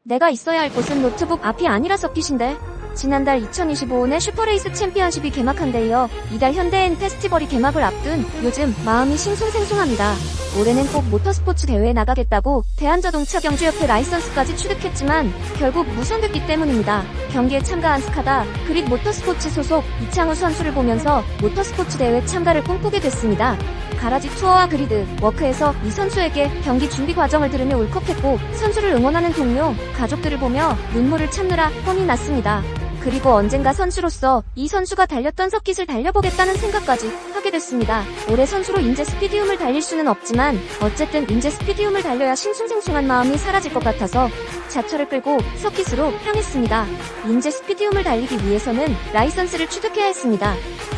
내가 있어야 할 곳은 노트북 앞이 아니라 서킷인데. 지난달 2025년에 슈퍼레이스 챔피언십이 개막한 데 이어 이달 현대엔 페스티벌이 개막을 앞둔 요즘 마음이 싱숭생숭합니다. 올해는 꼭 모터스포츠 대회에 나가겠다고 대한자동차 경주협회 라이선스까지 취득했지만 결국 무산됐기 때문입니다. 경기에 참가한 스카다 그릿 모터스포츠 소속 이창우 선수를 보면서 모터스포츠 대회 참가를 꿈꾸게 됐습니다. 가라지 투어와 그리드, 워크에서 이 선수에게 경기 준비 과정을 들으며 울컥했고 선수를 응원하는 동료, 가족들을 보며 눈물을 참느라 혼이 났습니다. 그리고 언젠가 선수로서 이 선수가 달렸던 서킷을 달려보겠다는 생각까지 하게 됐습니다. 올해 선수로 인제 스피디움을 달릴 수는 없지만 어쨌든 인제 스피디움을 달려야 싱숭생숭한 마음이 사라질 것 같아서 자차를 끌고 서킷으로 향했습니다. 인제 스피디움을 달리기 위해서는 라이선스를 취득해야 했습니다.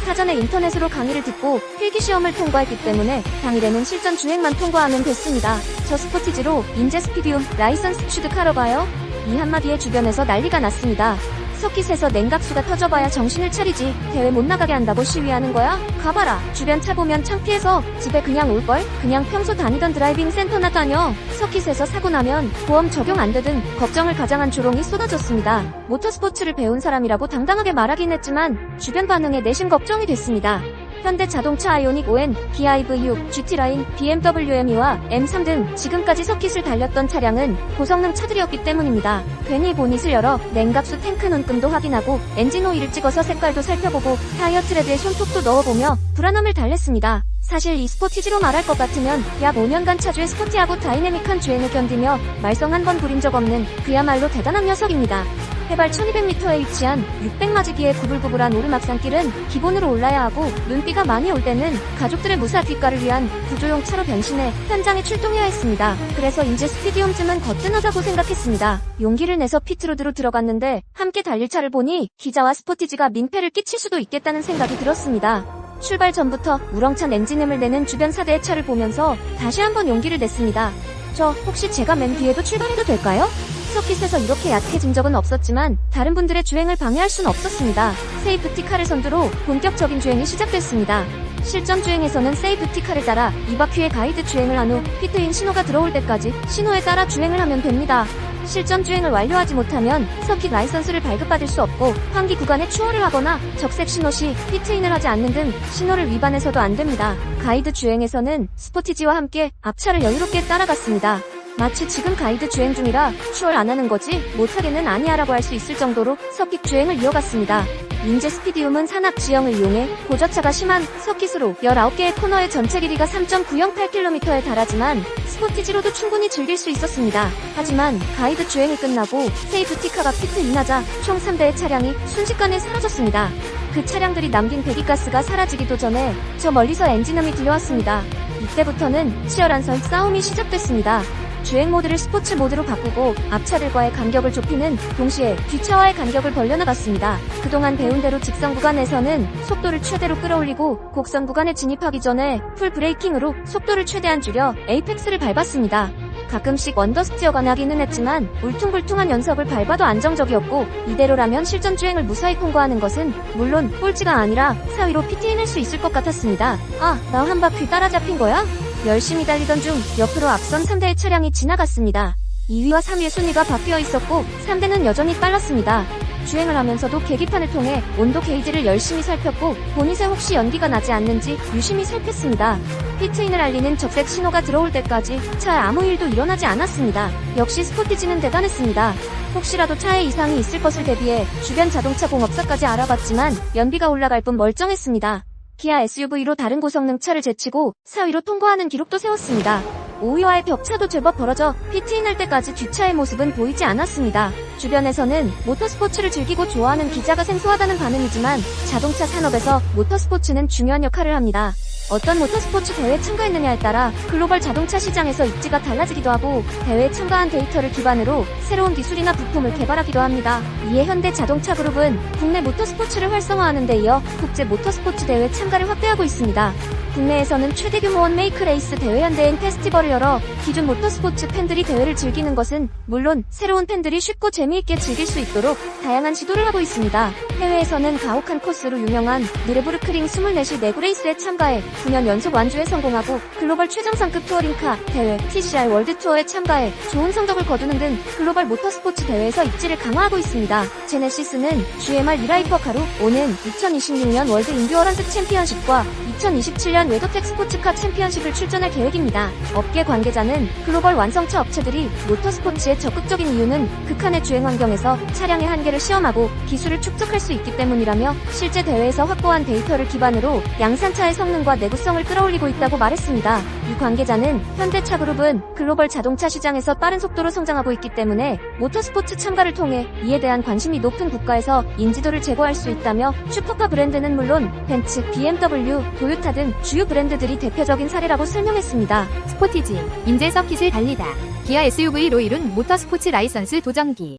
사전에 인터넷으로 강의를 듣고 필기시험을 통과했기 때문에 당일에는 실전 주행만 통과하면 됐습니다. 저 스포티지로 인제 스피디움 라이선스 취득하러 가요? 이 한마디에 주변에서 난리가 났습니다. 서킷에서 냉각수가 터져봐야 정신을 차리지 대회 못 나가게 한다고 시위하는 거야? 가봐라. 주변 차 보면 창피해서 집에 그냥 올걸? 그냥 평소 다니던 드라이빙 센터나 다녀. 서킷에서 사고 나면 보험 적용 안 되든 걱정을 가장한 조롱이 쏟아졌습니다. 모터스포츠를 배운 사람이라고 당당하게 말하긴 했지만 주변 반응에 내심 걱정이 됐습니다. 현대자동차 아이오닉 5N, 기아 EV6, GT라인, BMW M2와 M3 등 지금까지 서킷을 달렸던 차량은 고성능 차들이었기 때문입니다. 괜히 보닛을 열어 냉각수 탱크 눈금도 확인하고 엔진 오일을 찍어서 색깔도 살펴보고 타이어 트레드에 손톱도 넣어보며 불안함을 달랬습니다. 사실 이 스포티지로 말할 것 같으면 약 5년간 차주의 스포티하고 다이내믹한 주행을 견디며 말썽 한 번 부린 적 없는 그야말로 대단한 녀석입니다. 해발 1200m에 위치한 600마지기의 구불구불한 오르막산길은 기본으로 올라야 하고 눈비가 많이 올 때는 가족들의 무사 뒷가를 위한 구조용 차로 변신해 현장에 출동해야 했습니다. 그래서 인제 스피디움쯤은 거뜬하다고 생각했습니다. 용기를 내서 피트로드로 들어갔는데 함께 달릴 차를 보니 기자와 스포티지가 민폐를 끼칠 수도 있겠다는 생각이 들었습니다. 출발 전부터 우렁찬 엔진음을 내는 주변 4대의 차를 보면서 다시 한번 용기를 냈습니다. 저 혹시 제가 맨 뒤에도 출발해도 될까요? 서킷에서 이렇게 약해진 적은 없었지만 다른 분들의 주행을 방해할 순 없었습니다. 세이프티카를 선두로 본격적인 주행이 시작됐습니다. 실전 주행에서는 세이프티카를 따라 2바퀴의 가이드 주행을 한 후 피트인 신호가 들어올 때까지 신호에 따라 주행을 하면 됩니다. 실전 주행을 완료하지 못하면 서킷 라이선스를 발급받을 수 없고 환기 구간에 추월을 하거나 적색 신호 시 피트인을 하지 않는 등 신호를 위반해서도 안 됩니다. 가이드 주행에서는 스포티지와 함께 앞차를 여유롭게 따라갔습니다. 마치 지금 가이드 주행 중이라 추월 안 하는 거지 못하게는 아니야라고 할 수 있을 정도로 서킷 주행을 이어갔습니다. 인제 스피디움은 산악 지형을 이용해 고저차가 심한 서킷으로 19개의 코너의 전체 길이가 3.908km에 달하지만 스포티지로도 충분히 즐길 수 있었습니다. 하지만 가이드 주행이 끝나고 세이프티카가 피트인하자 총 3대의 차량이 순식간에 사라졌습니다. 그 차량들이 남긴 배기가스가 사라지기도 전에 저 멀리서 엔진음이 들려왔습니다. 이때부터는 치열한 싸움이 시작됐습니다. 주행 모드를 스포츠 모드로 바꾸고 앞차들과의 간격을 좁히는 동시에 뒷차와의 간격을 벌려나갔습니다. 그동안 배운 대로 직선 구간에서는 속도를 최대로 끌어올리고 곡선 구간에 진입하기 전에 풀 브레이킹으로 속도를 최대한 줄여 에이펙스를 밟았습니다. 가끔씩 언더스티어가 나기는 했지만 울퉁불퉁한 연석을 밟아도 안정적이었고 이대로라면 실전 주행을 무사히 통과하는 것은 물론 꼴찌가 아니라 4위로 피트인할 수 있을 것 같았습니다. 아, 나 한 바퀴 따라잡힌 거야? 열심히 달리던 중 옆으로 앞선 3대의 차량이 지나갔습니다. 2위와 3위의 순위가 바뀌어 있었고 3대는 여전히 빨랐습니다. 주행을 하면서도 계기판을 통해 온도 게이지를 열심히 살폈고 보닛에 혹시 연기가 나지 않는지 유심히 살폈습니다. 피트인을 알리는 적색 신호가 들어올 때까지 차에 아무 일도 일어나지 않았습니다. 역시 스포티지는 대단했습니다. 혹시라도 차에 이상이 있을 것을 대비해 주변 자동차 공업사까지 알아봤지만 연비가 올라갈 뿐 멀쩡했습니다. 기아 SUV로 다른 고성능 차를 제치고 4위로 통과하는 기록도 세웠습니다. 5위와의 격차도 제법 벌어져 피트인할 때까지 뒷차의 모습은 보이지 않았습니다. 주변에서는 모터스포츠를 즐기고 좋아하는 기자가 생소하다는 반응이지만 자동차 산업에서 모터스포츠는 중요한 역할을 합니다. 어떤 모터스포츠 대회에 참가했느냐에 따라 글로벌 자동차 시장에서 입지가 달라지기도 하고 대회에 참가한 데이터를 기반으로 새로운 기술이나 부품을 개발하기도 합니다. 이에 현대자동차그룹은 국내 모터스포츠를 활성화하는 데 이어 국제 모터스포츠 대회 참가를 확대하고 있습니다. 국내에서는 최대 규모 원메이크 레이스 대회 현대인 페스티벌을 열어 기존 모터스포츠 팬들이 대회를 즐기는 것은 물론 새로운 팬들이 쉽고 재미있게 즐길 수 있도록 다양한 시도를 하고 있습니다. 해외에서는 가혹한 코스로 유명한 느레부르크링 24시 내구 레이스에 참가해 9년 연속 완주에 성공하고 글로벌 최정상급 투어링카 대회 TCR 월드 투어에 참가해 좋은 성적을 거두는 등 글로벌 모터스포츠 대회에서 입지를 강화하고 있습니다. 제네시스는 GMR 미라이퍼카로 오는 2026년 월드 인듀어런스 챔피언십과 2027년 웨더텍 스포츠카 챔피언십을 출전할 계획입니다. 업계 관계자는 글로벌 완성차 업체들이 모터스포츠에 적극적인 이유는 극한의 주행 환경에서 차량의 한계를 시험하고 기술을 축적할 수 있기 때문이라며 실제 대회에서 확보한 데이터를 기반으로 양산차의 성능과 내구성을 끌어올리고 있다고 말했습니다. 이 관계자는 현대차그룹은 글로벌 자동차 시장에서 빠른 속도로 성장하고 있기 때문에 모터스포츠 참가를 통해 이에 대한 관심이 높은 국가에서 인지도를 제고할 수 있다며 슈퍼카 브랜드는 물론 벤츠, BMW, 도요타 등 주요 브랜드들이 대표적인 사례라고 설명했습니다. 스포티지, 인제 서킷을 달리다. 기아 SUV로 이룬 모터스포츠 라이선스 도전기.